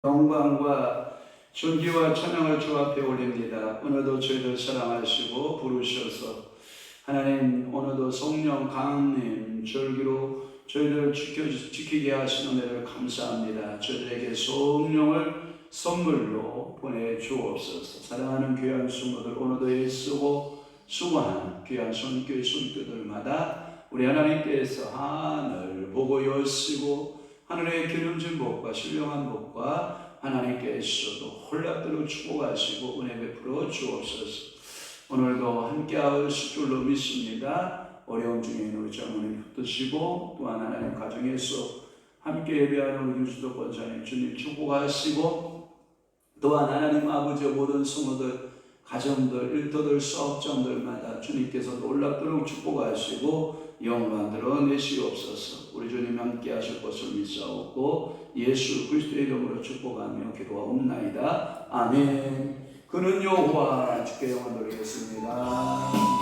영광과 존귀와 찬양을 주 앞에 올립니다. 오늘도 저희를 사랑하시고 부르셔서 하나님, 오늘도 성령 강림 절기로 저희를 지키게 하시는 은혜를 감사합니다. 저희들에게 성령을 선물로 보내주옵소서. 사랑하는 귀한 성도들, 오늘도 애쓰고 수고하는 귀한 손교회 손교들마다 우리 하나님께서 하늘 보고 여시고 하늘의 기름진 복과 신령한 복과 하나님께서도 홀락대로 축복하시고 은혜 베풀어 주옵소서. 오늘도 함께하실 줄로 믿습니다. 어려움 중에 있는 우리 장로님 붙드시고 또한 하나님 가정에서 함께 예배하는 우리 유수도 권사님 주님 축복하시고 또한 하나님 아버지의 모든 성도들 가정들 일터들 사업장들마다 주님께서 놀랍도록 축복하시고 영광 드러내시옵소서. 우리 주님 함께 하실 것을 믿사옵고 예수 그리스도의 이름으로 축복하며 기도하옵나이다. 아멘. 그는 여호와 주께 영광 돌리겠습니다.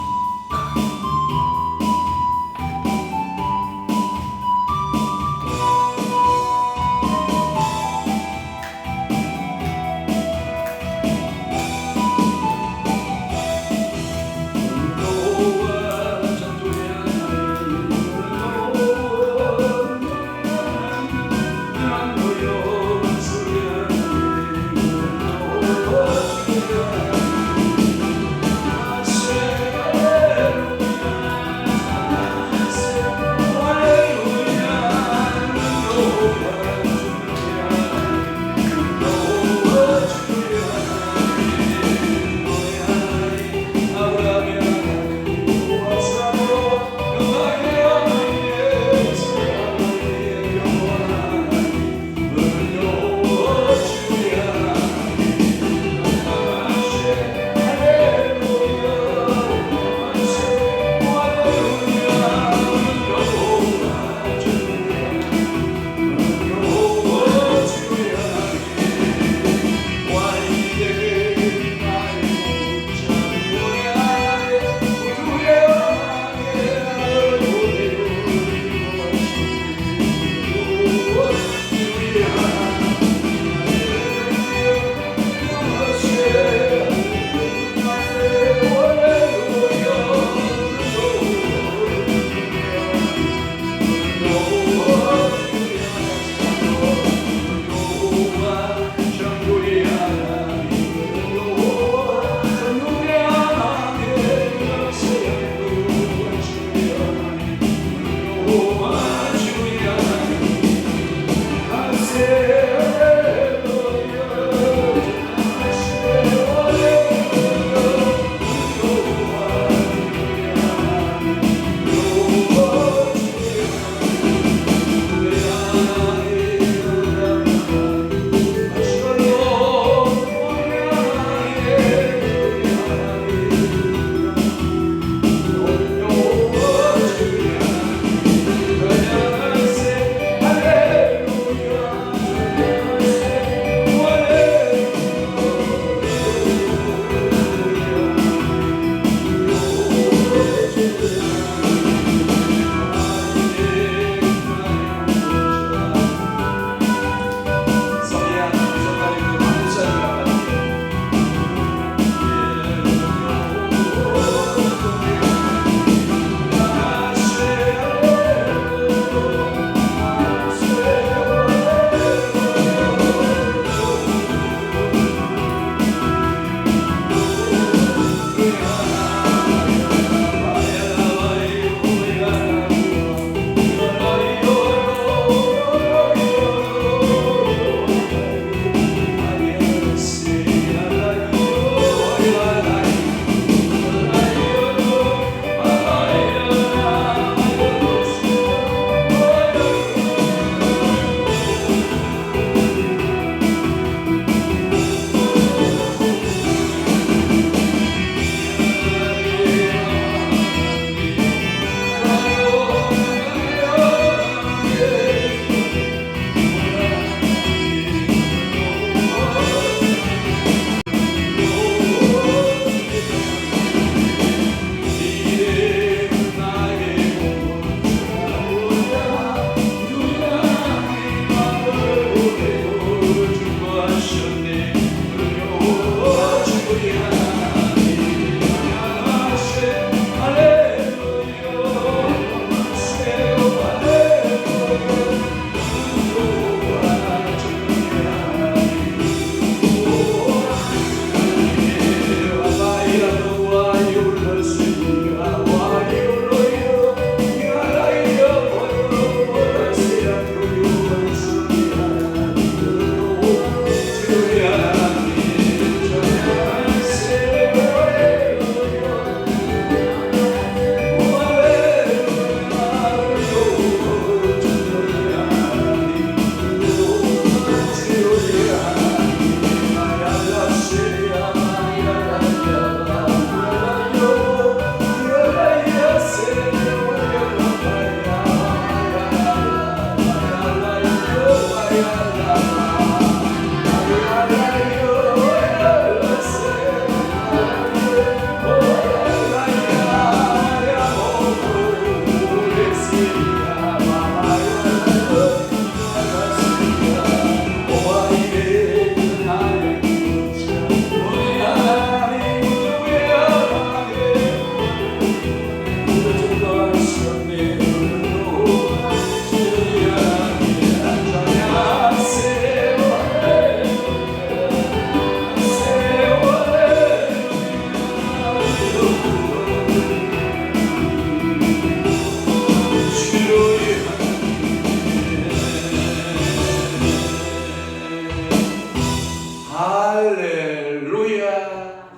할렐루야.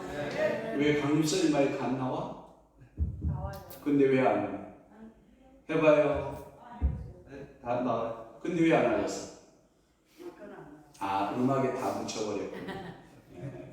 왜 강립선이 말이 안 나와? 근데 왜 안 해? 해봐요. 다 나와. 근데 왜 안 하셨어? 음악에 다 묻혀버렸구나.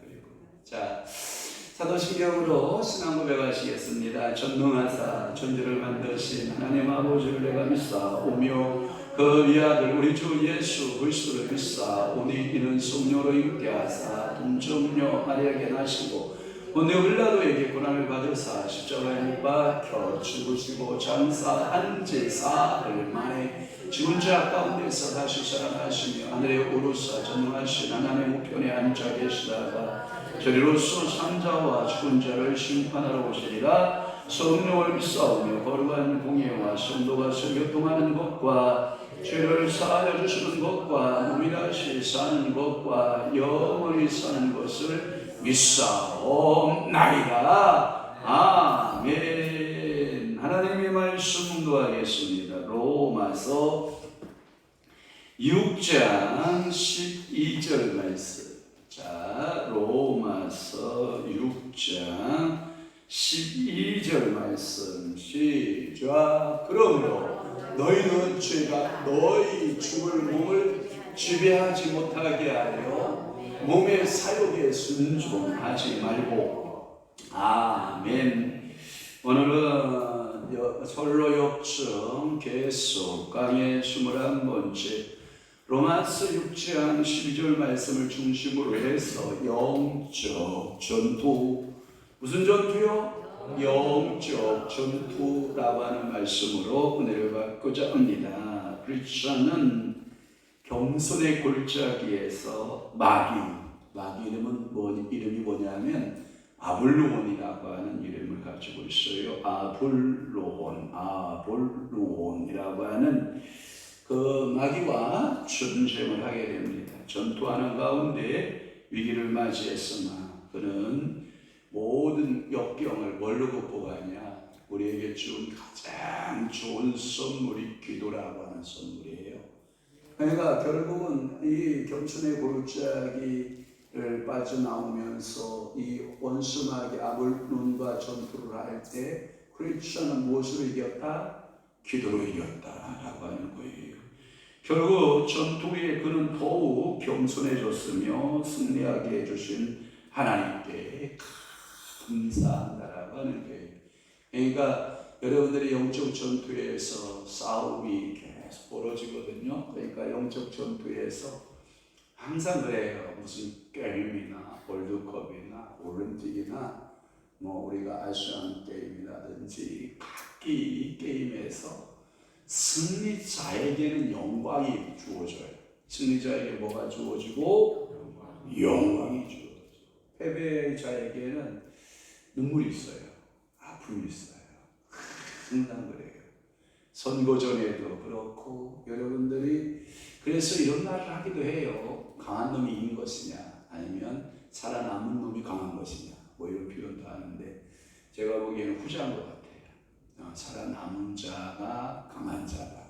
그리고 자, 사도신경으로 신앙 고백하시겠습니다. 전능하사 천지를 만드신 하나님 아버지를 내가 믿사오며 그 위아들 우리 주 예수 그리스도를 믿사오니 이는 성령으로 있게 하사 동정녀 마리아에게 나시고 본디오 빌라도에게 고난을 받으사 십자가에 못 박혀 죽으시고 장사한 지 사흘 만에 죽은 자 가운데서 다시 살아나시며 하늘에 오르사 전능하신 하나님 우편에 앉아 계시다가 저리로서 산자와 죽은 자를 심판하러 오시리라. 성령을 믿사오며 거룩한 공예와 성도가 교통하는 것과 죄를 사하여 주시는 것과 몸이 다시 사는 것과 영원히 사는 것을 믿사옵나이다. 아멘. 하나님의 말씀 공부하겠습니다. 로마서 6장 12절 말씀. 자, 로마서 6장 12절 말씀 시작. 그러므로 너희는 죄가 너희 죽을 몸을 지배하지 못하게 하려 몸의 사욕에 순종하지 말고. 아멘. 오늘은 솔로역정 계속 강의 21번째 로마서 6장 12절 말씀을 중심으로 해서 영적 전투. 무슨 전투요? 영적 전투라고 하는 말씀으로 은혜를 받고자 합니다. 크리스천은 겸손의 골짜기에서 마귀 이름이 뭐냐면 아볼로온이라고 하는 이름을 가지고 있어요. 아볼로온이라고 하는 그 마귀와 전쟁을 하게 됩니다. 전투하는 가운데 위기를 맞이했으나 그는 모든 역경을 뭘로 극복하냐? 우리에게 준 가장 좋은 선물이 기도라고 하는 선물이에요. 그러니까 결국은 이 겸손의 골짜기를 빠져나오면서 이 원수마귀 아볼론과 전투를 할 때 크리스천은 무엇으로 이겼다? 기도로 이겼다라고 하는 거예요. 결국 전투에 그는 더욱 겸손해졌으며 승리하게 해주신 하나님께 감사한다라고 하는 거예요. 그러니까 여러분들이 영적 전투에서 싸움이 계속 벌어지거든요. 그러니까 영적 전투에서 항상 그래요. 무슨 게임이나 월드컵이나 올림픽이나 우리가 아시안 게임이라든지 각기 게임에서 승리자에게는 영광이 주어져요. 승리자에게 뭐가 주어지고? 영광이 주어져요. 패배자에게는 눈물이 있어요. 아픔이 있어요. 항상 그래요. 선거전에도 그렇고 여러분들이 그래서 이런 말을 하기도 해요. 강한 놈이 이긴 것이냐 아니면 살아남은 놈이 강한 것이냐 이런 표현도 하는데 제가 보기에는 후자인 것 같아요. 살아남은 자가 강한 자다.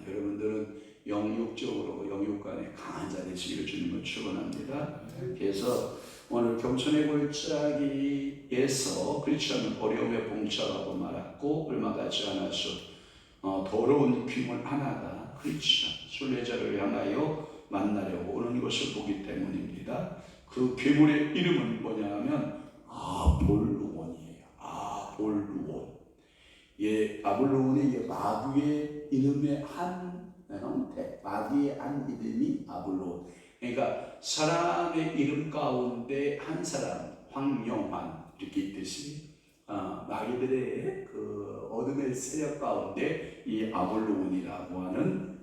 여러분들은 영육적으로 영육간에 강한 자 되시기를 주님을 축원합니다. 그래서 오늘 겸손의 골짜기에서 크리스천은 어려움에 봉착하고 말았고 얼마 가지 않아서 더러운 귀물 하나가 크리스천 순례자를 향하여 만나려고 오는 것을 보기 때문입니다. 그 괴물의 이름은 뭐냐 하면 아볼루온이에요. 아볼루온. 아볼루온이 마귀의 이름의 한 형태, 마귀의 한 이름이 아볼루온. 그러니까 사람의 이름 가운데 한 사람, 황영환 이렇게 있듯이 마귀들의 그 어둠의 세력 가운데 이 아볼루온이라고 하는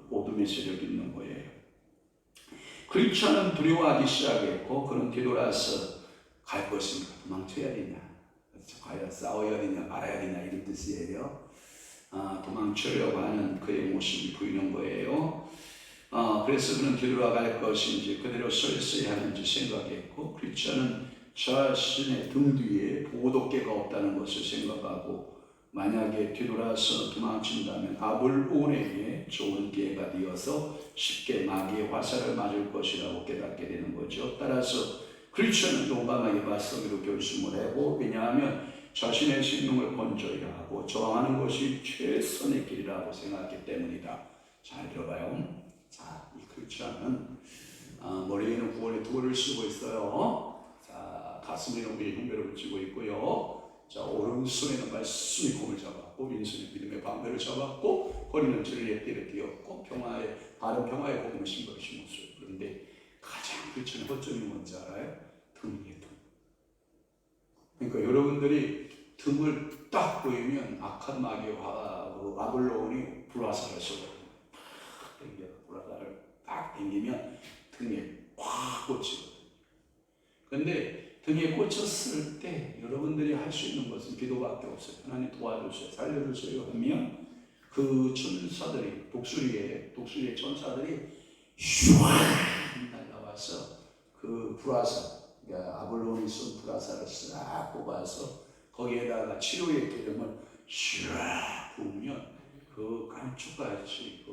어둠의 세력이 있는 거예요. 크리스천은 두려워하기 시작했고 그는 뒤돌아서 갈 것인가 도망쳐야 되냐 과연 싸워야 되냐 말아야 되냐 이런 뜻이에요. 도망치려고 하는 그의 모습이 보이는 거예요. 그래서 그는 뒤돌아갈 것인지 그대로 서 있어야 하는지 생각했고 크리스천은 자신의 등 뒤에 보호도깨가 없다는 것을 생각하고 만약에 뒤돌아서 도망친다면 아볼온에게 좋은 기회가 되어서 쉽게 마귀의 화살을 맞을 것이라고 깨닫게 되는 거죠. 따라서 크리스천은 용감하게 맞서기로 결심을 하고, 왜냐하면 자신의 생명을 건져야 하고 저항하는 것이 최선의 길이라고 생각했기 때문이다. 잘 들어봐요. 자, 이 크리스천은 머리에는 구원의 투구를 쓰고 있어요. 자, 가슴에는 우리의 흉배를 붙이고 있고요. 자, 오른손에는 말씀의 공을 잡았고, 왼손에 믿음의 방패를 잡았고, 허리는 진리의 띠를 띄었고, 바른 평화의 복음을 신발을 신었어요. 그런데 가장 크리스천의 허점이 뭔지 알아요? 등이에요, 등. 그러니까 여러분들이 등을 딱 보이면 악한 마귀와 아볼론이 불화살을 쏘거든요. 팍 당겨, 불화살을 딱 당기면 등에 꽉 꽂히거든요. 그런데 등에 꽂혔을 때 여러분들이 할 수 있는 것은 기도밖에 없어요. 하나님 도와주세요, 살려주세요 하면 그 천사들이, 독수리의 천사들이 슈아 날라와서 그 불화살, 그러니까 아볼론이 쏜 불화살을 싹 뽑아서 거기에다가 치료의 기름을 슈아 부으면 그 감쪽같이 그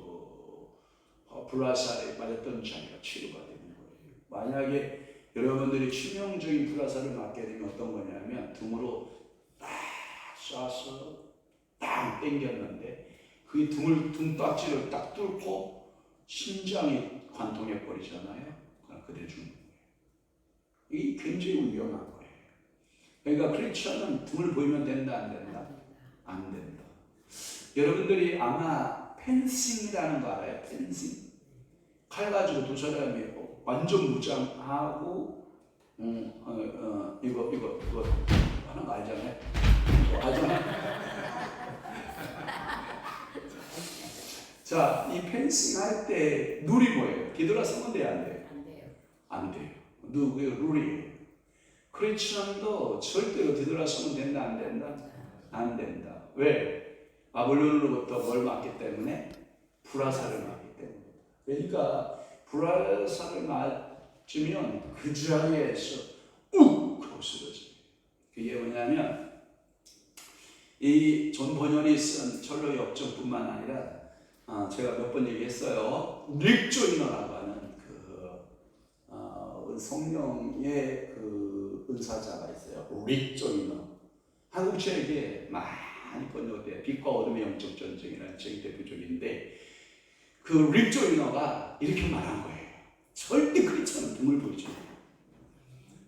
불화살에 맞았던 자리가 치료가 되는 거예요. 만약에 여러분들이 치명적인 불화살을 맞게 되면 어떤 거냐면 등으로 딱 쏴서 딱 당겼는데 그 등딱지를 딱 뚫고 심장이 관통해 버리잖아요. 그럼 그대 죽는 거예요. 이게 굉장히 위험한 거예요. 그러니까 크리스천은 등을 보이면 된다, 안 된다? 안 된다. 여러분들이 아마 펜싱이라는 거 알아요? 펜싱. 칼 가지고 두 사람이 완전 무장하고 이거 하는 거 알잖아요. 자, 이 펜싱 할 때 룰이 뭐예요? 뒤돌아서면 돼요, 안 돼요? 안 돼요. 안 돼요. 룰이에요. 크리스천도 절대로 뒤돌아서면 된다, 안 된다? 안 된다. 왜? 아볼론으로부터 뭘 맞기 때문에? 불화살을 맞기 때문에. 그러니까 불화살을 맞으면 그 자리에서 욱 하고 쓰러져요. 그게 뭐냐면 이 존 번연이 쓴 철로 역정뿐만 아니라 제가 몇 번 얘기했어요. 릭 조이너라고 하는 성령의 그 은사자가 있어요. 릭 조이너. 한국 책에 많이 번역돼요. 빛과 어둠의 영적 전쟁이라는 책이 대표적인데, 그 릭 조이너가 이렇게 말한 거예요. 절대 크리스천은 등을 보이지 않아요.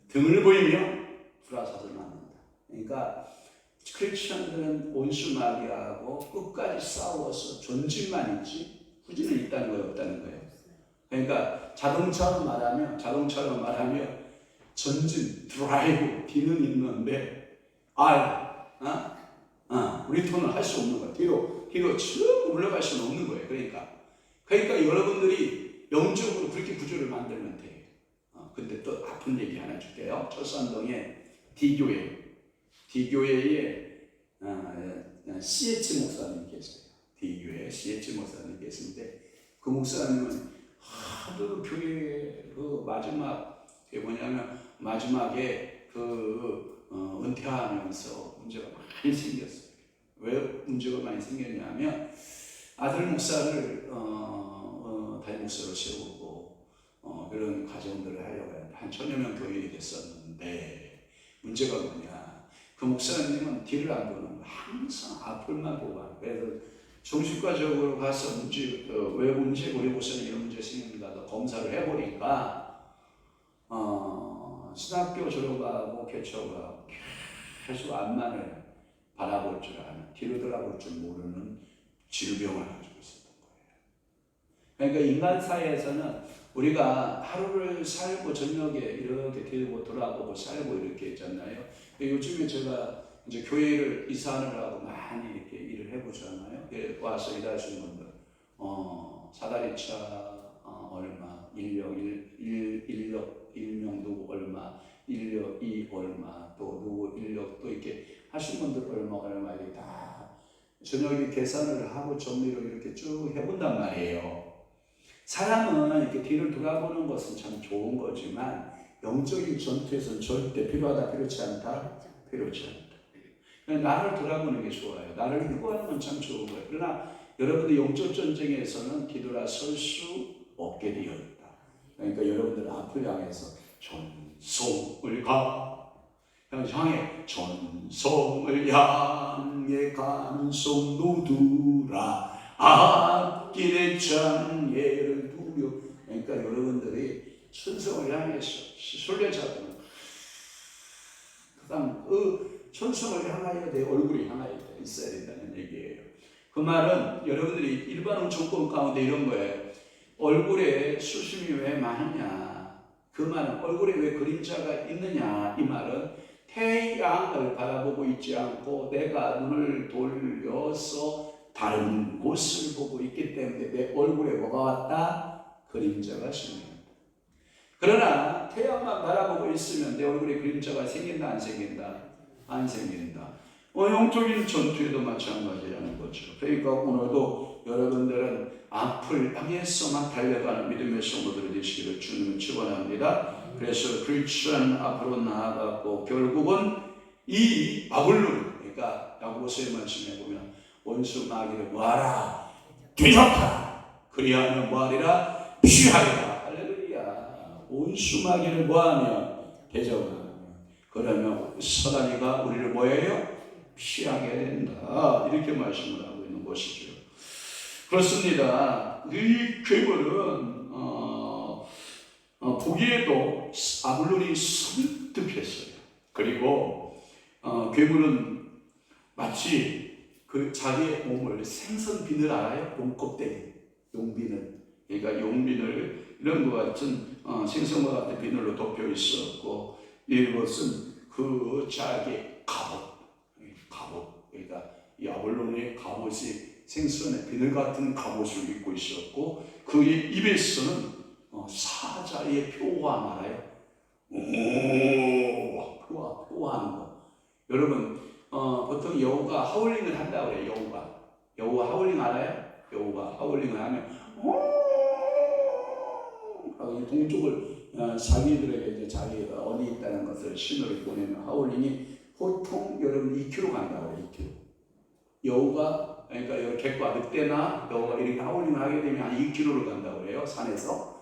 등을 보이면 불화살을 맞는다. 그러니까 크리스천들은 온수 마귀하고 끝까지 싸워서 전진만 있지 후진은 있다는 거예요, 없다는 거예요. 그러니까 자동차로 말하면 전진, 드라이브, 뒤는 있는데 리턴을 할 수 없는 거예요. 뒤로 쭉 올라갈 수는 없는 거예요. 그러니까 여러분들이 영적으로 그렇게 구조를 만들면 돼요. 근데 또 아픈 얘기 하나 줄게요. 철산동에 D교회에 C.H. 목사님 계세요. D교회에 C.H. 목사님 계신데, 그 목사님은 하도 교회 그 마지막에 은퇴하면서 문제가 많이 생겼어요. 왜 문제가 많이 생겼냐면 아들 목사를 담임 목사로 세우고 그런 과정들을 하려고 했는데 한 1000여 명 교인이 됐었는데, 문제가 뭐냐, 그 목사님은 뒤를 안 보는 거예요. 항상 앞을만 보고 하는 거예요. 그래서 정신과적으로 가서 왜 문제고 왜 무슨 이런 문제 생깁니다. 검사를 해보니까 신학교 졸업하고 개척하고 계속 앞만을 바라볼 줄 아는, 뒤로 돌아볼 줄 모르는 질병을 가지고 있었던 거예요. 그러니까 인간 사회에서는 우리가 하루를 살고 저녁에 이렇게 뒤로 돌아보고 살고 이렇게 있잖아요. 요즘에 제가 이제 교회를 이사하느라고 많이 이렇게 일을 해보잖아요. 와서 일하시는 분들, 사다리차 얼마, 일명 누구 얼마, 인력 이 얼마, 또 누구 인력 또 이렇게 하신 분들 얼마 이렇게 다 저녁에 계산을 하고 정리를 이렇게 쭉 해본단 말이에요. 사람은 이렇게 뒤를 돌아보는 것은 참 좋은 거지만 영적인 전투에서는 절대 필요하다, 필요치 않다, 필요치 않다. 나를 돌아보는 게 좋아요. 나를 회고하는 건 참 좋은 거예요. 그러나 여러분들 영적 전쟁에서는 뒤돌아 설 수 없게 되어 있다. 그러니까 여러분들 앞을 향해서 전송을 향해 전송을 향해 가는 성도들아 앞길에 장애를 두려. 그러니까 여러분들이 천성을 향해서 순례자들은 그다음 천성을 향하여 내 얼굴이 향하여 있어야 된다는 얘기예요. 그 말은 여러분들이 일반은 조건 가운데 이런 거예요. 얼굴에 수심이 왜 많으냐, 그 말은 얼굴에 왜 그림자가 있느냐, 이 말은 태양을 바라보고 있지 않고 내가 눈을 돌려서 다른 곳을 보고 있기 때문에 내 얼굴에 뭐가 왔다? 그림자가 생깁니다. 그러나 태양만 바라보고 있으면 내 얼굴에 그림자가 생긴다 안 생긴다? 안 생긴다. 영적인 전투에도 마찬가지라는 거죠. 그러니까 오늘도 여러분들은 앞을 향해서만 달려가는 믿음의 성도들이 되시기를 주님은 축원합니다. 그래서 크리스천 앞으로 나아가고 결국은 이 바벨론, 그러니까 야고보서의 말씀에 보면 원수 마귀를 뭐하라? 대적하라. 그리하면 뭐하리라? 피하리라. 할렐루야. 원수 마귀를 뭐하면? 대적하면. 그러면 사단이가 우리를 뭐예요? 피하게 된다. 이렇게 말씀을 하고 있는 것이죠. 그렇습니다. 이 괴물은 보기에도 바벨론이 섬뜩했어요. 그리고 괴물은 마치 그 자기의 몸을 생선 비늘 알아요? 용껍데기, 용비늘. 그러니까 용비늘 이런 것 같은 생선과 같은 비늘로 덮여 있었고, 이것은 그 자기의 갑옷. 그러니까 이 아볼론의 갑옷이 생선의 비늘 같은 갑옷을 입고 있었고, 그의 입에서는 사자의 표화 알아요? 표화하는 거. 여러분 보통 여우가 하울링을 한다고 그래요. 여우가 하울링 알아요? 여우가 하울링을 하면 동쪽을 자기들에게 이제 자기가 어디 있다는 것을 신호를 보내면 하울링이 보통 여러분 2km 간다고 해요. 2km. 여우가, 그러니까 여기 객과 늑대나 여우가 이렇게 하울링을 하게 되면 한 2km를 간다고 해요. 산에서.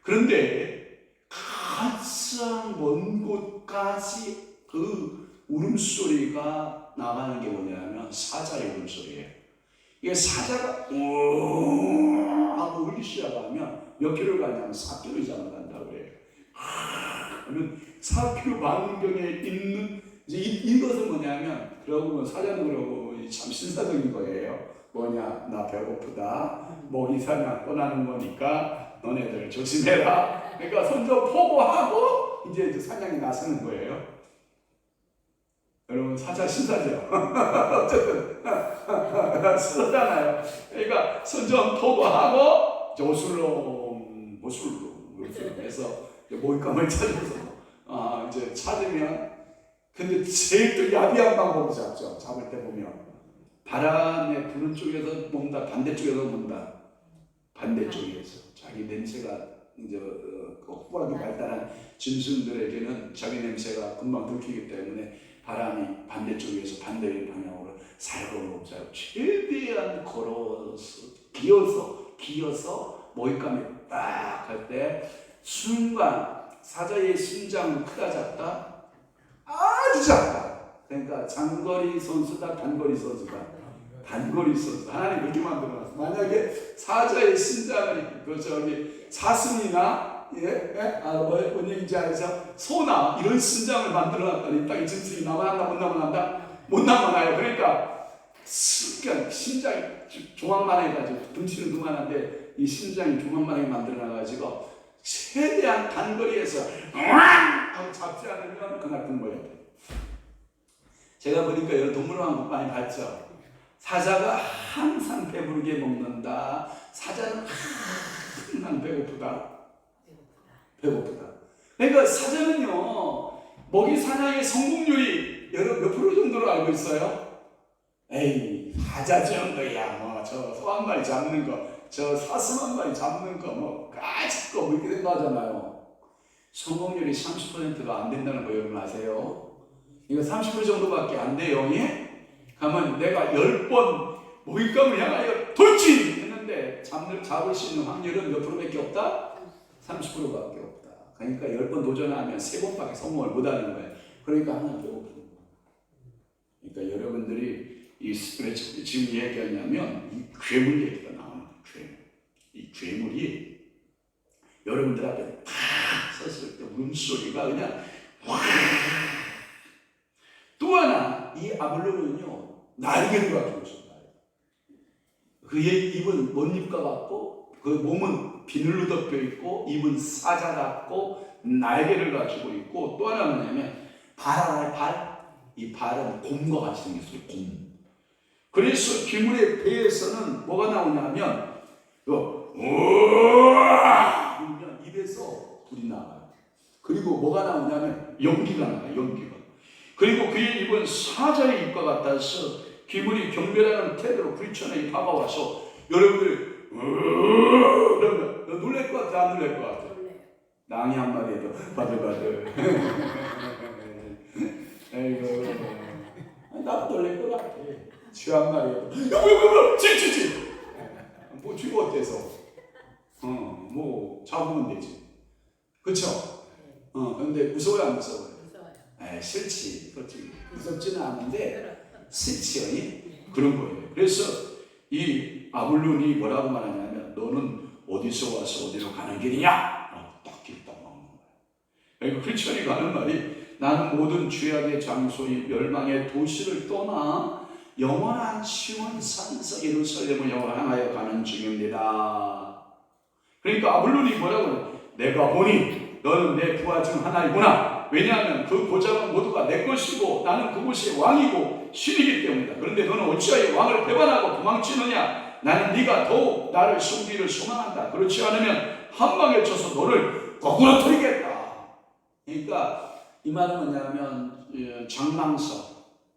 그런데 가장 먼 곳까지 그 울음소리가 나가는 게 뭐냐면 사자의 울음소리예요. 이게 사자가 하고 울기 시작하면 몇 킬로를 가냐면 4km 이상을 간다고 해요. 그러면 4km 반경에 있는 이것은 뭐냐면, 그러고 사자는 그러고 참 신사적인 거예요. 뭐냐, 나 배고프다, 먹이 사냥 떠나는 거니까 너네들 조심해라. 그러니까 선조 포고하고 이제 사냥이 나서는 거예요. 여러분 사자 신사죠. 어쨌든 쓰잖아요. 그러니까 선조 포고하고 모술로 해서 모잇감을 찾아서 이제 찾으면, 근데 제일 또 야비한 방법으로 잡죠. 잡을 때 보면 바람에 부는 쪽에서 뭔가 반대쪽에서 뭔가 반대쪽에서 자기 냄새가 이제 후하게 발달한 짐승들에게는 자기 냄새가 금방 들키기 때문에 바람이 반대쪽에서 반대 방향으로 살고 없어요. 최대한 걸어서 기어서 모잇감에 딱 할 때 순간 사자의 심장은 크다 작다? 아주 작다. 그러니까 장거리 선수다, 단거리 선수다. 단거리 선수. 하나님 그렇게 만들어놨어. 만약에 사자의 심장을 사슴이나 원형인지 알죠? 소나 이런 심장을 만들어놨더니 딱 이 짐승이 남아난다, 못 남아난다? 못 남아나요. 그러니까 순간 심장이 조망만해가지고 덩치는 그만한데 이 심장이 조망만하게 만들어놔가지고 최대한 단거리에서 하고 잡지 않으면 그날 굶어야 돼. 제가 보니까 여러 동물왕국 많이 봤죠. 사자가 항상 배부르게 먹는다. 사자는 항상 배고프다. 그러니까 사자는요, 먹이 사냥의 성공률이 여러분 몇 프로 정도로 알고 있어요? 에이, 사자 정도야. 저 소 한 마리 잡는 거, 저 사슴 한 마리 잡는 거, 까짓 거 이렇게 생각하잖아요. 성공률이 30%가 안 된다는 거 여러분 아세요? 이거 30% 정도밖에 안 돼요. 예? 가면 내가 10번 먹잇감을 향하여 돌진 했는데 잡을 수 있는 확률은 몇 프로밖에 없다? 30%밖에 없다. 그러니까 10번 도전하면 3번밖에 성공을 못하는 거예요. 그러니까 하나 배고픈 거예요. 그러니까 여러분들이 왜 지금 얘기하냐면 이 괴물 얘기가 나오는 거예요. 이 괴물이 여러분들 앞에 탁 섰을 때 울음소리가 그냥 와. 또 하나 이 아볼론은요 날개를 가지고 있어요. 그의 입은 못잎과 같고 그 몸은 비늘로 덮여 있고 입은 사자 같고 날개를 가지고 있고 또 하나 뭐냐면 발 알아요? 발? 이 발은 곰과 같이 생겼어요. 곰. 그래서 귀물의 배에서는 뭐가 나오냐면 우와 그러면 입에서 불이 나와요. 그리고 뭐가 나오냐면 연기가 나와요. 연기가. 그리고 그의 입은 사자의 입과 같아서 귀물이 경멸하는 태도로 부딪혀내 다가와서 여러분들 그러면 너 놀랄 것 같아? 안 놀랄 것 같아? 낭이 한 마리 해도 바들바들 아이고 나도 놀랄 것 같아. 쥐 한 마리 해도 쥐 뭐 쥐가 어때서 뭐 잡으면 되지 그쵸? 근데 무서워요 안 무서워요? 무서워요. 싫지. 그렇지. 무섭지는 않은데 싫지요. 그런 거예요. 그래서 이 아볼론이 뭐라고 말하냐면 너는 어디서 와서 어디로 가는 길이냐? 딱 길다 먹는 거예요. 그러니까 크리스천이 가는 말이 나는 모든 죄악의 장소인 멸망의 도시를 떠나 영원한 시온 산서 예루살렘을 향하여 가는 중입니다. 그러니까 아볼론이 뭐라고 해요? 내가 보니 너는 내 부하 중 하나이구나. 왜냐하면 그 고장은 모두가 내 것이고 나는 그곳의 왕이고 신이기 때문이다. 그런데 너는 어찌하여 왕을 배반하고 도망치느냐? 나는 네가 더욱 나를 숨기를 소망한다. 그렇지 않으면 한 방에 쳐서 너를 거꾸로 터리겠다. 그러니까 이 말은 뭐냐면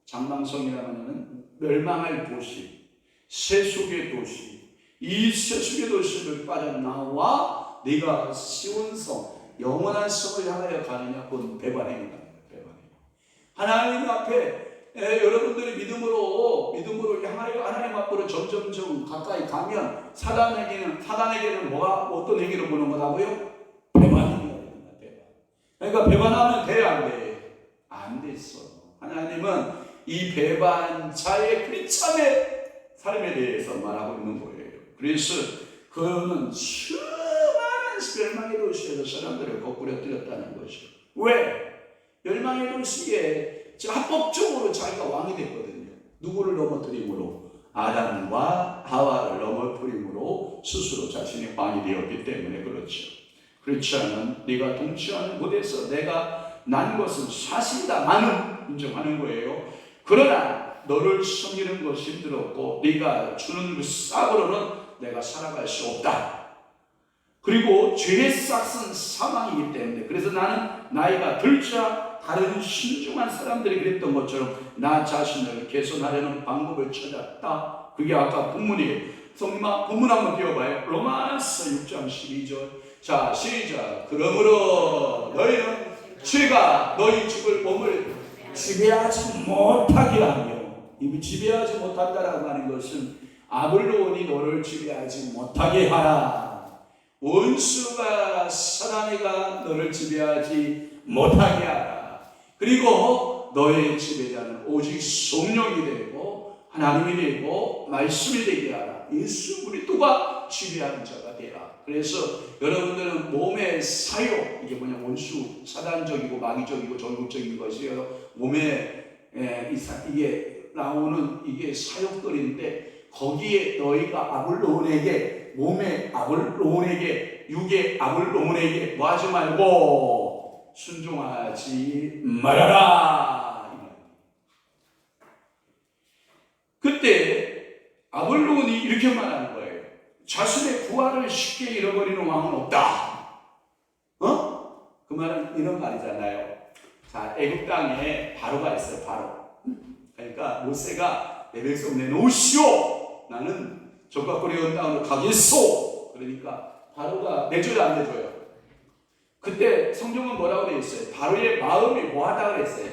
장망성이라는 멸망할 도시, 세속의 도시, 이 세속의 도시를 빠져나와 네가 시온성 영원한 성을 향하여 가느냐? 그건 배반행위다. 하나님 앞에 여러분들이 믿음으로 향하여 하나님 앞으로 점점 가까이 가면 사단에게는 뭐가 어떤 행위를 보는 거라고요? 배반행위가 됩니다. 그러니까 배반하면 돼, 안 돼? 안 됐어. 하나님은 이 배반자의 크리스찬의 삶에 대해서 말하고 있는 거예요. 그래서 그는 수많은 멸망의 도시에서 사람들을 거꾸로 뛰었다는 것이죠. 왜? 멸망의 도시에 합법적으로 자기가 왕이 됐거든요. 누구를 넘어뜨림으로? 아담과 하와를 넘어뜨림으로 스스로 자신이 왕이 되었기 때문에 그렇죠. 그렇지 않으면 네가 통치하는 곳에서 내가 난 것은 사실이다만은 인정하는 거예요. 그러나 너를 섬기는 것이 힘들었고 네가 주는 그 싹으로는 내가 살아갈 수 없다. 그리고 죄의 싹은 사망이기 때문에 그래서 나는 나이가 들자 다른 신중한 사람들이 그랬던 것처럼 나 자신을 개선하려는 방법을 찾았다. 그게 아까 본문이에요. 성님아 본문 한번 띄워봐요. 로마서 6장 12절. 자 시작. 그러므로 너희는 죄가 너희 죽을 몸을 지배하지 못하게 하며 이 지배하지 못한다라고 하는 것은 아볼론이 너를 지배하지 못하게 하라. 원수가 사단이가 너를 지배하지 못하게 하라. 그리고 너의 지배자는 오직 성령이 되고 하나님이 되고 말씀이 되게 하라. 예수 그리스도가 지배하는 자가 되라. 그래서 여러분들은 몸의 사욕, 이게 뭐냐, 원수 사단적이고 마귀적이고 전국적인 것이요. 몸에 이게 나오는 이게 사욕들인데 거기에 너희가 아볼론에게 몸의 아볼론에게 육의 아볼론에게 뭐 하지 말고 순종하지 말아라. 그때 아볼론이 이렇게 말하는 거예요. 자신의 부하를 쉽게 잃어버리는 왕은 없다. 그 말은 이런 말이잖아요. 자, 애굽 땅에 바로가 있어요. 바로. 그러니까 모세가 내 백성 내놓으시오. 나는 적과 거리온 땅으로 가겠소. 그러니까 바로가 내줘요, 안 내줘요? 그때 성경은 뭐라고 되어 있어요? 바로의 마음이 뭐하다 그랬어요?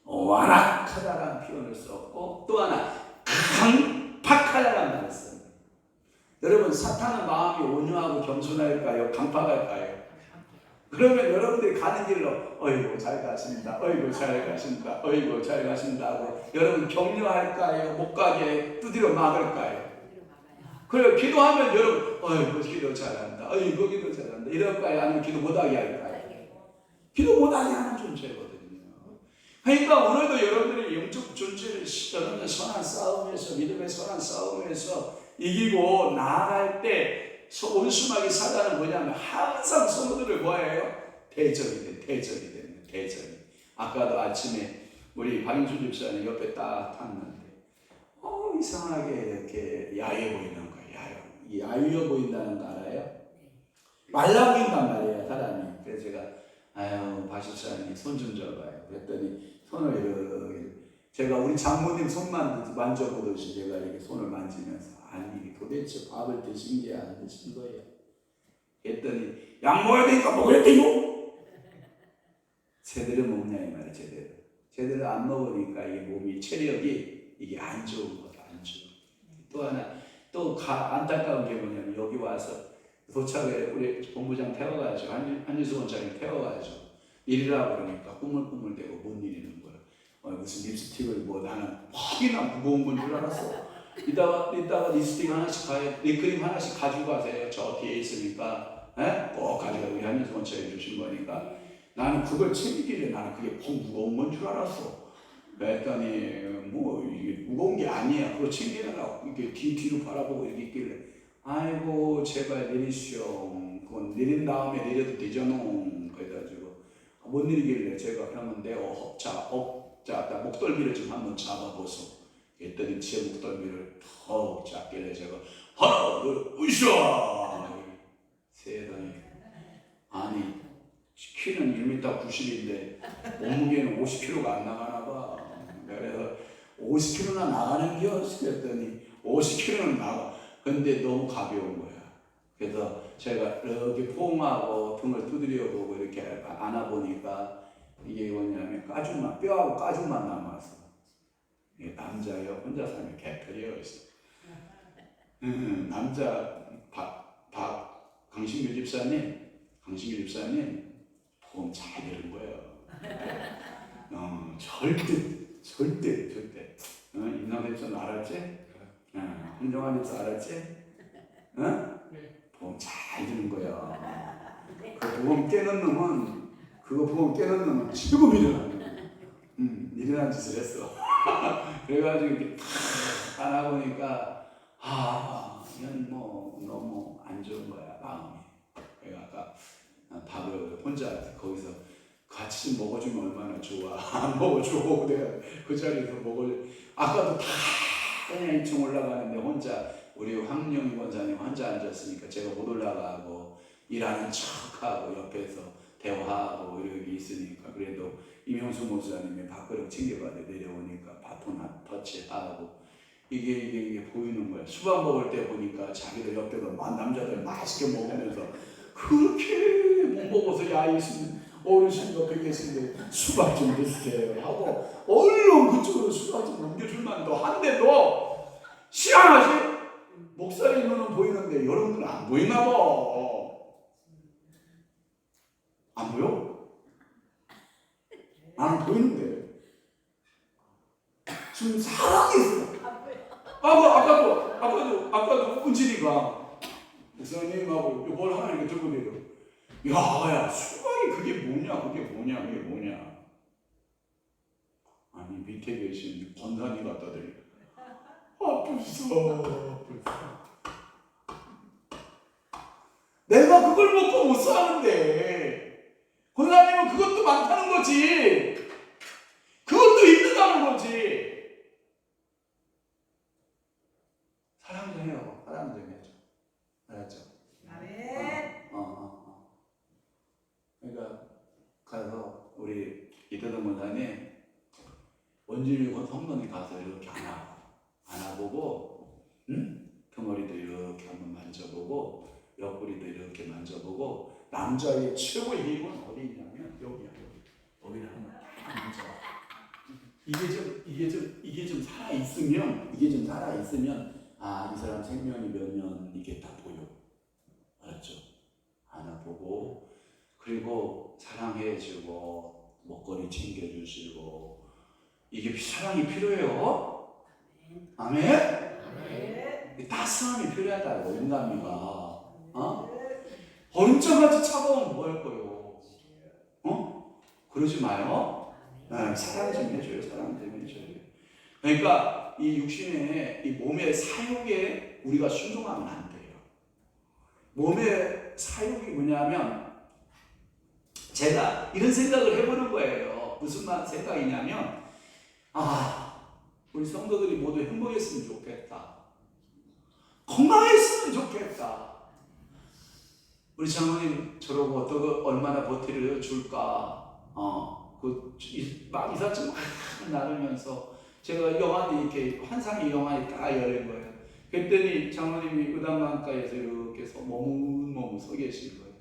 완악하다라는 표현을 썼고 또 하나 강팍하다라는 말을 씁니다. 여러분 사탄은 마음이 온유하고 겸손할까요? 강팍할까요? 그러면 여러분들이 가는 길로 어이구 잘 가신다, 어이구 잘 가신다, 어이구 잘 가신다 하고 여러분 격려할까요? 못 가게 두드려 막을까요? 그래 기도하면 여러분 어이구 기도 잘한다, 어이구 기도 잘한다 이럴까요? 아니면 기도 못하게 할까요? 기도 못하게 하는 존재거든요. 그러니까 오늘도 여러분들이 영적 존재를 여러분의 선한 싸움에서 믿음의 선한 싸움에서 이기고 나아갈 때 온순하게 사자는 뭐냐면 항상 성도들을 뭐예요? 대적이 되는 대적이. 아까도 아침에 우리 박인순 집사님 옆에 딱 탔는데 이상하게 이렇게 야해 보이는 거예요. 야유어 보인다는 거 알아요? 말라 보인단 말이에요 사람이. 그래서 제가 아유 박 집사님 손 좀 줘봐요. 그랬더니 손을 이렇게 제가 우리 장모님 손만 만져보듯이 제가 이렇게 손을 만지면서 아니 도대체 밥을 드신 게 안 드신 거예요. 그랬더니 약 먹어야 되니까 먹으랬대요. 제대로 먹냐 이 말이에요. 제대로 안 먹으니까 이 몸이 체력이 이게 안 좋은 거다. 안 좋은. 또 하나 또 안타까운 게 뭐냐면 여기 와서 도착에 우리 본부장 태워가지고 한유수 원장님 태워가지고 일이라 그러니까 꾸물꾸물대고 못 일이는 거예요. 무슨 립스틱을 뭐 나는 확이나 무거운 건 줄 알았어. 이따가 립스틱 하나씩 립크림 하나씩 가지고 가세요. 저 뒤에 있으니까 꼭 가져가. 우리 한유수 원장님 주신 거니까 나는 그걸 챙기길래 나는 그게 무거운 건 줄 알았어. 그랬더니 뭐 이게 무거운 게 아니야. 그거 챙기느라고 이렇게 뒤로 바라보고 이렇게 있길래 아이고 제발 내리시오. 그건 내린 다음에 내려도 되잖아. 그래가지고 못 내리길래 제가 그러면 내 자, 목덜미를 좀 한번 잡아보소. 그랬더니 제 목덜미를 턱 잡길래 제가 하나 둘 으쌰 세더니 아니 키는 1m 90인데 몸무게는 50kg가 안 나가나 봐. 그래서 50kg나 나가는 겨? 그랬더니 50kg는 나가. 근데 너무 가벼운 거야. 그래서 제가 이렇게 포옹하고 등을 두드려 보고 이렇게 안아보니까 이게 뭐냐면 뼈하고 가죽만 남았어. 이게 남자요 혼자 살면 개털이요. 남자 강신규 집사님 보험 잘 되는 거예요. 절대. 임남 집사는 알았지? 홍정환 집사 알았지? 보험 잘 되는 거야. 그 보험 깨는 놈은 지금 일어난 짓을 했어. 그래가지고 이렇게 안 하고 보니까 이건 뭐 너무 안 좋은 거야 마음이. 내가 아까 밥을 혼자 거기서 같이 좀 먹어주면 얼마나 좋아. 안 먹어줘. 내가 그 자리에서 아까도 다 그냥 2층 올라가는데 혼자 우리 황영희 원사님 혼자 앉았으니까 제가 못 올라가고 일하는 척하고 옆에서 대화하고 이렇게 있으니까 그래도 임형수 목사님이 밥그릇 챙겨가지고 내려오니까 바톤 터치하고 이게 보이는 거야. 수박 먹을 때 보니까 자기들 옆에서 남자들 맛있게 먹으면서 그렇게 못 먹어서 야이 어르신 옆에 계신데 수박 좀 드세요 하고 얼른 그쪽으로 수박 좀 넘겨줄 만도 한데도 시원하지? 목사님 눈은 보이는데 여러분들은 안 보이나 봐. 안 보여? 나는 보이는데 지금 살아있어. 아까도 은진이가 목사님하고 뭘 하나 이렇게 들고 내려. 야 수박이 그게 뭐냐. 아니 밑에 계신 권사님 갖다 드려. 불쌍. 내가 그걸 먹고 못 사는데 권사님은 그것도 많다는 거지. 그것도 힘들다는 거지. 사랑 좀 해요. 사랑 좀 해줘. 알았죠? 그러니까 가서 우리 이태동 권사님 원진이 성전에 가서 이렇게 안아보고 덩어리도 이렇게 한번 만져보고 옆구리도 이렇게 만져보고 남자의 최고의 힘은 어디 있냐면 여기야. 여기를 한번 딱 만져봐. 이게 좀 살아 있으면 아, 이 사람 생명이 몇 년 이게 다 보여. 알았죠? 하나 보고, 그리고 사랑해주고 먹거리 챙겨주시고, 이게 사랑이 필요해요. 아멘. 따스함이 필요하다고. 인간미가 얼음장같이 차가우면 뭐 할 거예요? 그러지 마요. 사랑 좀 해줘요. 사랑 좀 해줘요. 그러니까 이 육신의 이 몸의 사욕에 우리가 순종하면 안 돼요. 몸의 사욕이 뭐냐면, 제가 이런 생각을 해보는 거예요. 무슨 생각이냐면, 우리 성도들이 모두 행복했으면 좋겠다. 건강했으면 좋겠다. 우리 장모님 저러고 얼마나 버티를 줄까. 막 이삿짐 나누면서 제가 영안이 이렇게 환상의 영안이 딱 열린 거예요. 그랬더니 장모님이 의담강가에서 이렇게 해서 머뭇머뭇 서 계신 거예요.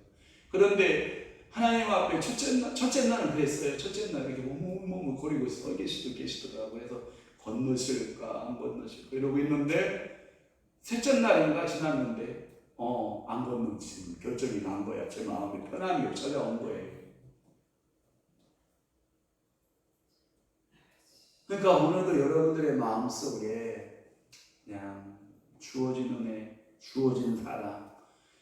그런데 하나님 앞에 첫째 날은 그랬어요. 첫째 날 이렇게 머뭇머뭇 거리고 서 계시더라고요. 그래서 건너실까 안 건너실까 이러고 있는데, 셋째 날인가 지났는데 안 건너지는 결정이 난 거야. 제 마음에 편안하게 찾아온 거예요. 그러니까 오늘도 여러분들의 마음속에 그냥 주어진 은혜, 주어진 사랑,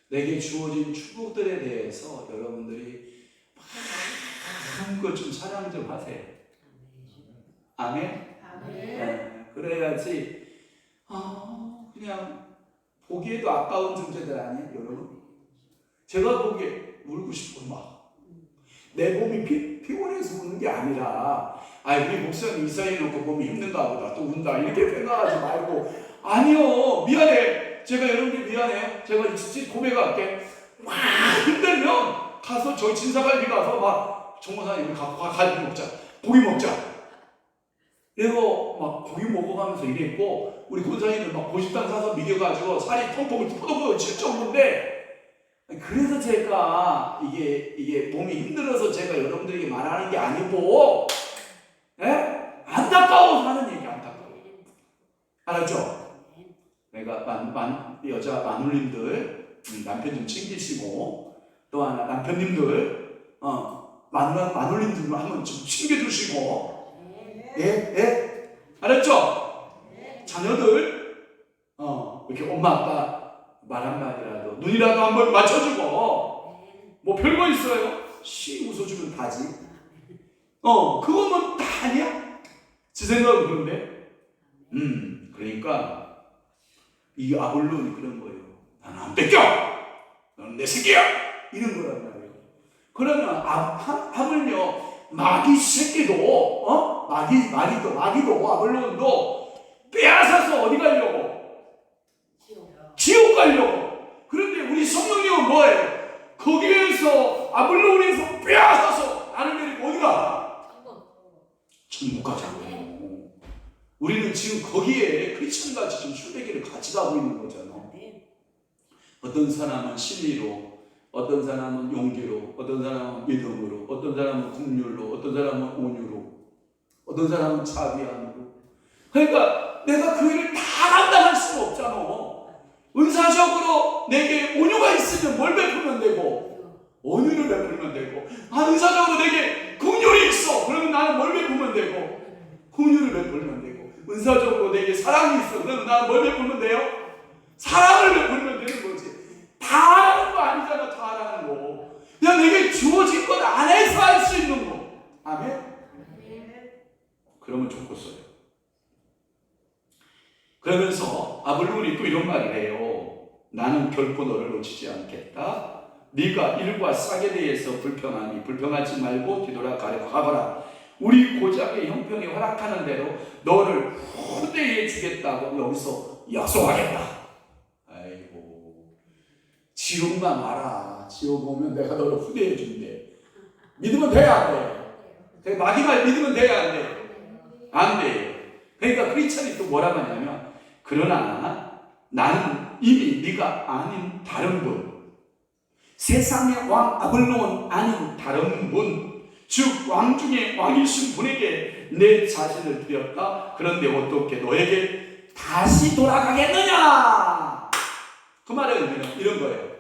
내게 주어진 축복들에 대해서 여러분들이 마음껏 좀 사랑 좀 하세요. 아멘? 네, 그래야지 그냥 보기에도 아까운 존재들 아니에요, 여러분? 제가 보기에 울고 싶어 막. 내 몸이 피곤해서 우는 게 아니라, 우리 목사님 이 사이에 놓고 몸이 힘든가 보다 또 운다 이렇게 생각하지 말고, 아니요, 미안해, 제가 여러분들 미안해요. 제가 진짜 고백할게. 막 힘들면 가서 저희 진사갈비 가서 막 정모사님 갈비 먹자, 고기 먹자, 그리고 막 고기 먹어가면서 이랬고, 우리 권사님은 막 고식당 사서 미겨가지고 살이 통통 포도포도 칠 정도인데, 그래서 제가 이게 몸이 힘들어서 제가 여러분들에게 말하는 게 아니고, 안타까워 하는 얘기, 안타까워. 알았죠? 내가 여자 마눌님들 남편 좀 챙기시고, 또 하나 남편님들 마눌님들 한번 좀 챙겨주시고, 예? 알았죠? 자녀들 이렇게 엄마 아빠 말 한마디라도 눈이라도 한번 맞춰주고, 뭐 별거 있어요? 씩 웃어주면 다지. 그거면 다 아니야? 제 생각은 그런데. 그러니까 이 아볼론이 그런 거예요. 나는 안 뺏겨, 너는 내 새끼야, 이런 거란 말이에요. 그러면 하물며 마귀 새끼도 마귀도 아볼론도 빼앗아서 어디 가려고? 지옥 가려고. 그런데 우리 성령님은 뭐예요? 거기에서 아볼론에서 빼앗아서 나를 데리고 어디 가? 천국 가자고요. 우리는 지금 거기에 크리스천같이 지금 순례길을 같이 가고 있는 거잖아. 어떤 사람은 진리로, 어떤 사람은 용기로, 어떤 사람은 믿음으로, 어떤 사람은 긍휼로, 어떤 사람은 온유로, 어떤 사람은 자비함으로. 그러니까 내가 그 일을 다 감당할 수가 없잖아. 은사적으로 내게 온유가 있으면 뭘 베풀면 되고, 온유를 베풀면 되고, 은사적으로 내게 긍휼이 있어, 그러면 나는 뭘 베풀면 되고, 긍휼을 베풀면 되고, 은사적으로 내게 사랑이 있어, 그러면 나는 뭘 베풀면 돼요? 사랑을 베풀면 되는 거지. 다 하는 거 아니잖아. 다 하라는 거 그냥 내게 주어진 것 안에서 할 수 있는 거. 아멘? 그러면 좋겠어요. 그러면서 아볼론이 또 이런 말을 해요. 나는 결코 너를 놓치지 않겠다. 네가 일과 싹에 대해서 불평하지 말고 뒤돌아 가거라. 우리 고작의 형평이 허락하는 대로 너를 후대에 주겠다고 여기서 약속하겠다. 아이고, 지옥만 와라. 지옥 오면 내가 너를 후대해 준대. 믿으면 돼, 안 돼? 마귀 말 믿으면 돼, 안 돼? 안 돼. 그러니까 크리스천이 또 뭐라고 하냐면, 그러나 나는 이미 네가 아닌 다른 분, 세상의 왕 아볼론 아닌 다른 분, 즉 왕 중에 왕이신 분에게 내 자신을 드렸다. 그런데 어떻게 너에게 다시 돌아가겠느냐? 그 말은 이런 거예요.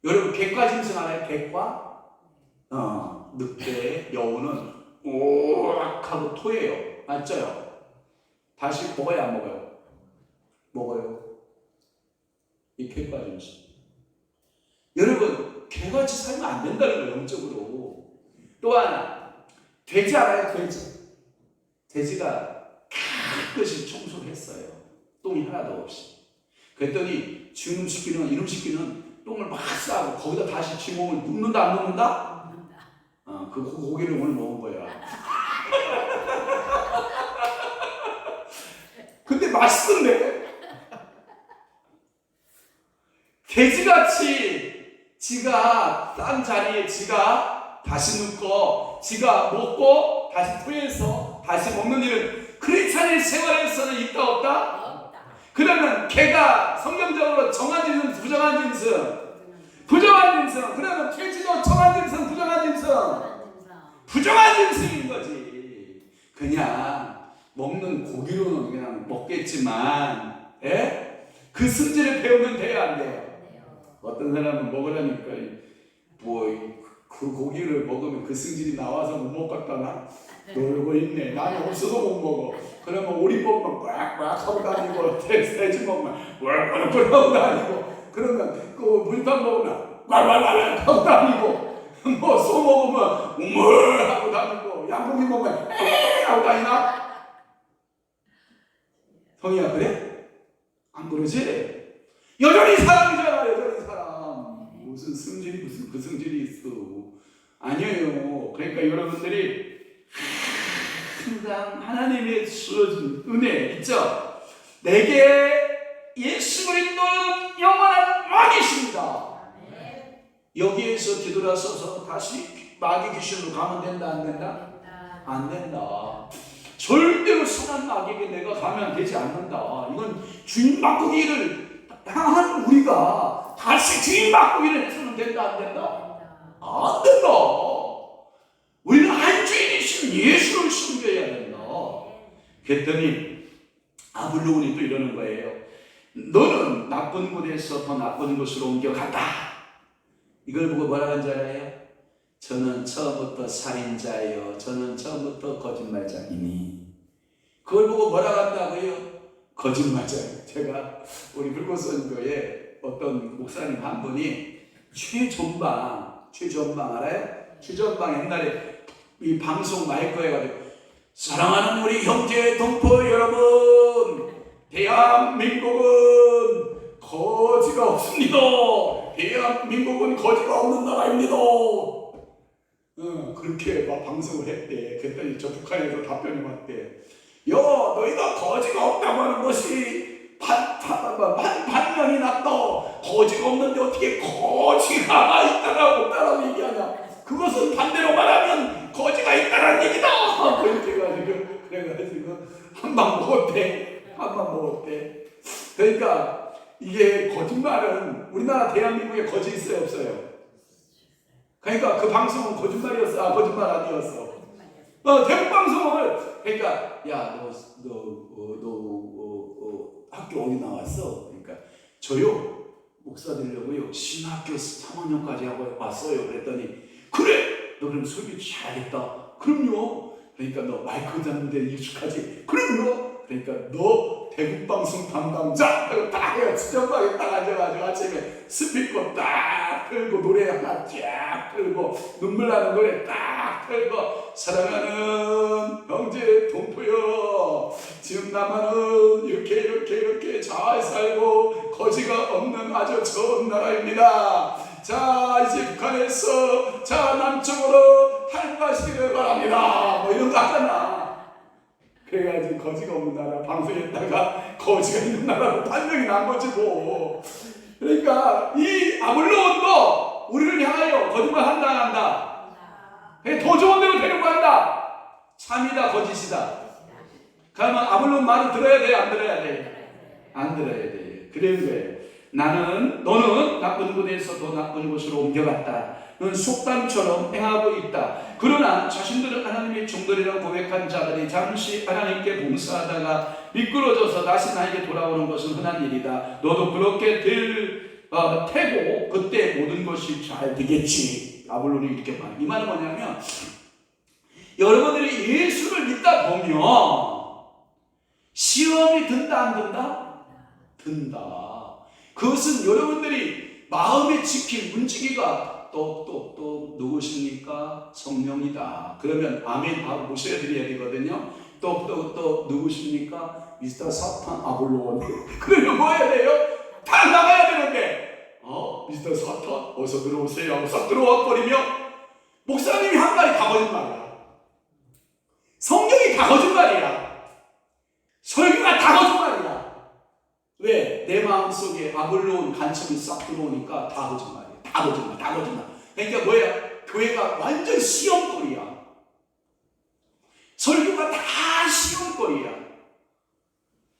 여러분 객과짐승 알아요? 객과 늑대의 여우는 오락하고 토해요. 맞죠? 다시 먹어야 안 먹어요? 먹어요. 이 객과짐승. 여러분 개같이 살면 안 된다는 거예요. 영적으로. 또 하나 돼지 알아요? 돼지. 돼지가 깨끗이 청소를 했어요. 똥이 하나도 없이. 그랬더니 이놈 새끼는 똥을 막 싸고 거기다 다시 지 몸을 눕는다 안 눕는다? 그 고기를 오늘 먹은 거야. 근데 맛있던데? 돼지같이 지가 딴 자리에 지가 다시 눕고 지가 먹고 다시 토해서 다시 먹는 일은 크리스찬의 생활에서는 있다 없다? 그러면 개가 성경적으로 정한 짐승, 부정한 짐승. 부정한 짐승. 그러면 돼지도 정한 짐승, 부정한 짐승. 부정한 짐승인 거지. 그냥 먹는 고기로는 그냥 먹겠지만, 그 승질을 배우면 돼요, 안 돼요? 어떤 사람은 먹으라니까 그 고기를 먹으면 그 승질이 나와서 못 먹겠다나 놀고 있네. 나는 없어도 못 먹어. 그러면 오리 먹으면 꽉꽉 하고 다니고 돼지 먹으면 꽉꽉 하고 다니고 그러면 그 물탕 먹으면 꽉꽉 하고 다니고 뭐 소 먹으면 우물 하고 다니고 양고기 먹으면 에이 하고 다니나? 성이야 그래? 안 그러지? 여전히 사람이잖아. 여전히 사람. 무슨 승질이 무슨 그 승질이 있어. 아니에요. 그러니까 여러분들이 항상 하나님의 주어진 은혜 있죠? 내게 예수 그리스도는 영원한 왕이십니다. 여기에서 뒤돌아서서 다시 마귀 귀신으로 가면 된다 안 된다? 안 된다. 절대로 선한 마귀에게 내가 가면 되지 않는다. 이건 주인 바꾸기를 향한 우리가 다시 주인 바꾸기를 해서는 된다 안 된다? 안 된다. 우리는 한 주인이신 예수를 섬겨야 된다. 그랬더니 아블로온이 또 이러는 거예요. 너는 나쁜 곳에서 더 나쁜 곳으로 옮겨갔다. 이걸 보고 뭐라고 하는지 알아요? 저는 처음부터 살인자예요. 저는 처음부터 거짓말장이니. 그걸 보고 뭐라고 한다고요? 거짓말자예요. 제가 우리 불꽃선교에 어떤 목사님 한 분이 최전방 알아요? 최전방 옛날에 이 방송 마이크 해가지고 사랑하는 우리 형제 동포 여러분, 대한민국은 거지가 없습니다. 대한민국은 거지가 없는 나라입니다. 그렇게 막 방송을 했대. 그랬더니 저 북한에서 답변이 왔대. 야, 너희가 거지가 없다고 하는 것이 반명이 났다. 거지가 없는데 어떻게 거지가 있다라고 없다라고 얘기하냐. 그것은 반대로 말하면 거지가 있다라는 얘기다. 그렇게 해가지고 그래가지고 한 방 먹었대. 그러니까 이게 거짓말은 우리나라 대한민국에 거지 있어요 없어요? 그러니까 그 방송은 거짓말이었어. 거짓말 아니었어. 대북 방송을 그러니까 야 너 학교 어디 나왔어? 그러니까 저요 목사 되려고요 신학교 3학년까지 하고 왔어요. 그랬더니 그래 너 그럼 설교 잘했다. 그럼요. 그러니까 너 마이크 잡는데 익숙하지? 그럼요. 그러니까 너 대국방송 담당자 딱 해요. 지정방에 딱 앉아가지고 아침에 스피커 딱 틀고 노래 하나 쫙 틀고 눈물 나는 노래 딱 틀고 사랑하는 형제 동포여 지금 남한은 이렇게 잘 살고 거지가 없는 아주 좋은 나라입니다. 자 이제 북한에서 자 남쪽으로 탈북하시기를 바랍니다. 뭐 이런 거 하잖아. 그래가지고 거지가 없는 나라 방송했다가 거지가 있는 나라로 판명이 난 거지 뭐. 그러니까 이 아블로온도 우리를 향하여 거짓말 한다 안 한다? 더 좋은 데로 데려간다. 참이다 거짓이다. 그러면 아블로온 말을 들어야 돼 안 들어야 돼? 안 들어야 돼. 그런 거예요. 너는 나쁜 곳에서 더 나쁜 곳으로 옮겨갔다. 속담처럼 행하고 있다. 그러나 자신들은 하나님의 종들이라고 고백한 자들이 잠시 하나님께 봉사하다가 미끄러져서 다시 나에게 돌아오는 것은 흔한 일이다. 너도 그렇게 될 테고 그때 모든 것이 잘 되겠지. 아볼론이 이렇게 말해. 이 말은 뭐냐면 여러분들이 예수를 믿다 보면 시험이 든다 안 든다? 든다. 그것은 여러분들이 마음에 지킨 문지기가 또 누구십니까? 성령이다. 그러면 아멘 하고 모셔드려야 되거든요. 또 누구십니까? 미스터 사탄 아볼론. 그러면 뭐 해야 돼요? 다 나가야 되는데 미스터 사탄 어서 들어오세요 하고 싹 들어와 버리면 목사님이 한 말이 다 거짓말이야. 성령이 다 거짓말이야. 설교가 다 거짓말이야. 왜? 내 마음속에 아볼론 간첩이 싹 들어오니까 다 거짓말이야. 다 거짓말. 그러니까 뭐야? 교회가 완전 시험거리야. 설교가 다 시험거리야.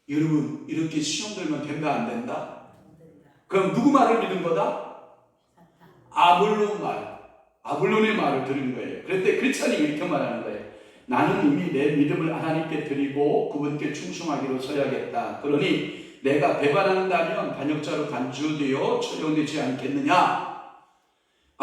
여러분 이렇게 시험 들면 된다 안 된다? 그럼 누구 말을 믿은 거다? 아볼론 말. 아볼론의 말을 들은 거예요. 그런데 크리스찬이 이렇게 말하는 거예요. 나는 이미 내 믿음을 하나님께 드리고 그분께 충성하기로 서야겠다. 그러니 내가 배반한다면 반역자로 간주되어 처형되지 않겠느냐?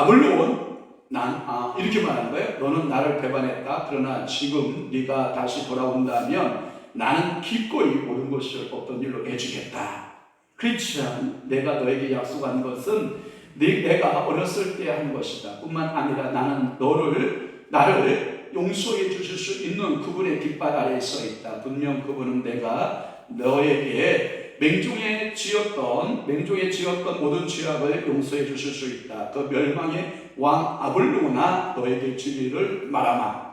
물론 난 이렇게 말하는 거예요. 너는 나를 배반했다. 그러나 지금 네가 다시 돌아온다면 나는 기꺼이 모든 것을 없던 일로 해주겠다. 크리스찬, 내가 너에게 약속한 것은 내가 어렸을 때 한 것이다. 뿐만 아니라 나는 나를 용서해 주실 수 있는 그분의 깃발 아래에 서 있다. 분명 그분은 내가 너에게 맹종에 지었던 모든 죄악을 용서해 주실 수 있다. 그 멸망의 왕 아볼로나 너에게 진리를 말하마.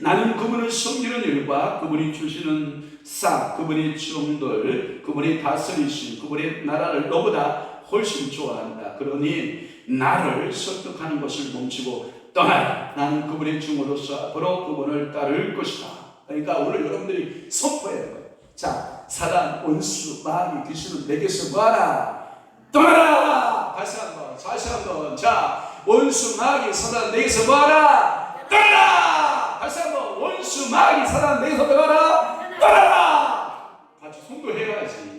나는 그분을 섬기는 일과 그분이 주시는 싹, 그분의 종들, 그분이 다스리신 그분의 나라를 너보다 훨씬 좋아한다. 그러니 나를 설득하는 것을 멈추고 떠나라. 나는 그분의 종으로서 앞으로 그분을 따를 것이다. 그러니까 오늘 여러분들이 선포해야 돼요. 자, 사단, 원수, 마귀, 귀신은 내게서 뭐하라? 떠나라! 다시 한번. 자, 원수, 마귀, 사단, 내게서 뭐하라? 떠나라! 다시 한번. 원수, 마귀, 사단, 내게서 뭐하라? 떠나라! 같이 선도해야지.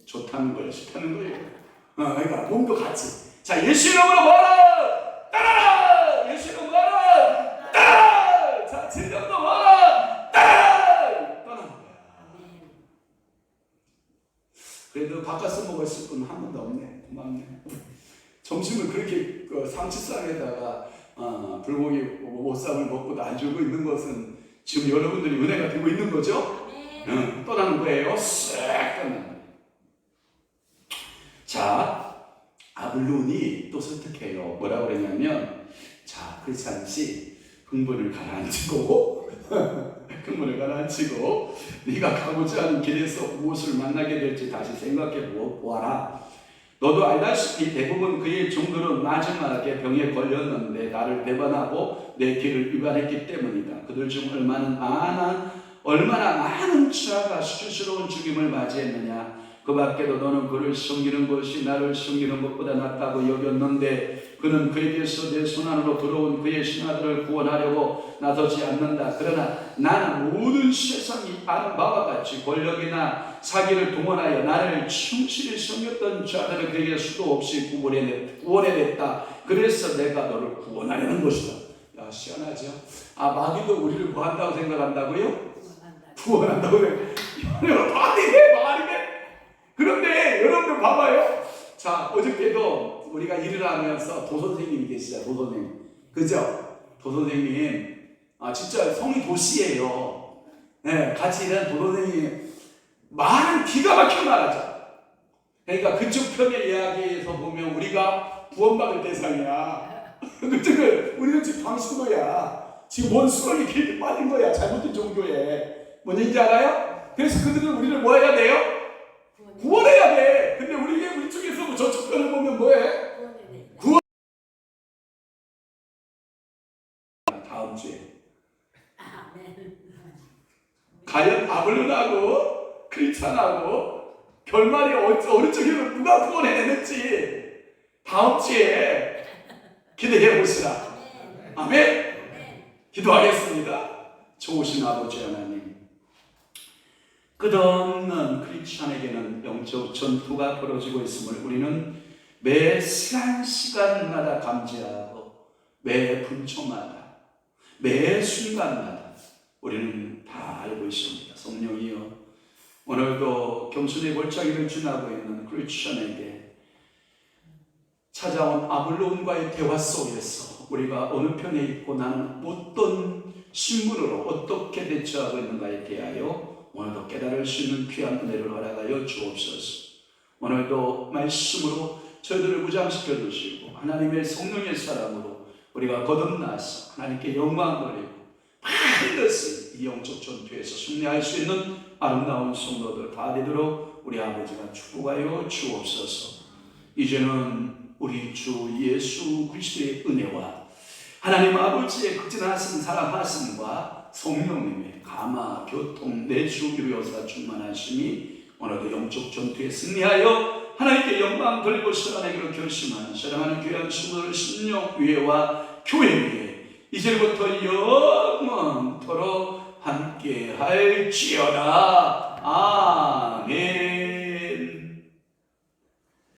좋다는 거예요. 좋다는 거예요. 그러니까 몸도 같이. 자, 예수 이름으로 뭐하라? 따라라! 예수 이름으로 뭐하라? 따라라! 자, 진정도 뭐하라? 따라라! 떠나는 거야. 그래도 바깥서 먹었을 분 한 번도 없네. 고맙네. 점심을 그렇게 상치상에다가 불고기 보쌈을 먹고 안 주고 있는 것은 지금 여러분들이 은혜가 되고 있는 거죠? 떠나는 거예요. 쓱 떠나는 거예요. 자, 아볼론이 또 설득해요. 뭐라고 그랬냐면, 자, 크리스찬 씨, 흥분을 가라앉히고 네가 가고자 하는 길에서 무엇을 만나게 될지 다시 생각해 보아라. 너도 알다시피 대부분 그의 종들은 마지막에 병에 걸렸는데 나를 배반하고 내 길을 위반했기 때문이다. 그들 중 얼마나 많은 자가 수치스러운 죽임을 맞이했느냐. 그 밖에도 너는 그를 섬기는 것이 나를 섬기는 것보다 낫다고 여겼는데 그는 그에게서 내 손안으로 들어온 그의 신하들을 구원하려고 나서지 않는다. 그러나 나는 모든 세상이 아는 바와 같이 권력이나 사기를 동원하여 나를 충실히 섬겼던 자들을 그에게 수도 없이 구원해냈다. 그래서 내가 너를 구원하려는 것이다. 야, 시원하죠? 마귀도 우리를 뭐 한다고 생각한다고요? 구원한다고 생각해요. 말이 돼. 그런데 여러분들 봐봐요. 자, 어저께도 우리가 일을 하면서 도선생님이 계시죠. 도선생님. 그죠? 도선생님. 진짜 성이 도시예요. 네, 같이 일하는 도선생님. 말은 기가 막히게 말하죠. 그러니까 그쪽 편의 이야기에서 보면 우리가 구원받을 대상이야. 그쪽은 우리는 지금 방식도야. 지금 뭔 수렁이 길게 빠진 거야. 잘못된 종교에. 뭔지 알아요? 그래서 그들은 우리를 뭐 해야 돼요? 구원해야 돼. 근데 우리 쪽에서 뭐 저쪽 편을 보면 뭐해? 구원. 다음 주에. 과연 아볼론하고 크리스찬하고 결말이 어느 쪽에서 누가 구원해냈는지 다음 주에 기대해 보시라. 아멘. 기도하겠습니다. 좋으신 아버지 하나님, 끝없는 크리스찬에게는 영적 전투가 벌어지고 있음을 우리는 매 시간마다 감지하고 매 분초마다 매 순간마다 우리는 다 알고 있습니다. 성령이여, 오늘도 겸손의 골짜기를 지나고 있는 크리스찬에게 찾아온 아블론과의 대화 속에서 우리가 어느 편에 있고 나는 어떤 신분으로 어떻게 대처하고 있는가에 대하여 오늘도 깨달을 수 있는 귀한 은혜를 허락하여 주옵소서. 오늘도 말씀으로 저희들을 무장시켜 주시고 하나님의 성령의 사랑으로 우리가 거듭나서 하나님께 영광 돌리고 반드시 이 영적 전투에서 승리할 수 있는 아름다운 성도들 다 되도록 우리 아버지가 축복하여 주옵소서. 이제는 우리 주 예수 그리스도의 은혜와 하나님 아버지의 극진하신 사랑하심과 성령님의 감화, 교통, 내주, 위로여사 충만하심이 오늘도 영적 전투에 승리하여 하나님께 영광 돌리고 살아내기로 결심하는 사랑하는 귀한 친구들 심령 위에와 교회 위에 이제부터 영원토록 함께 할지어다. 아멘.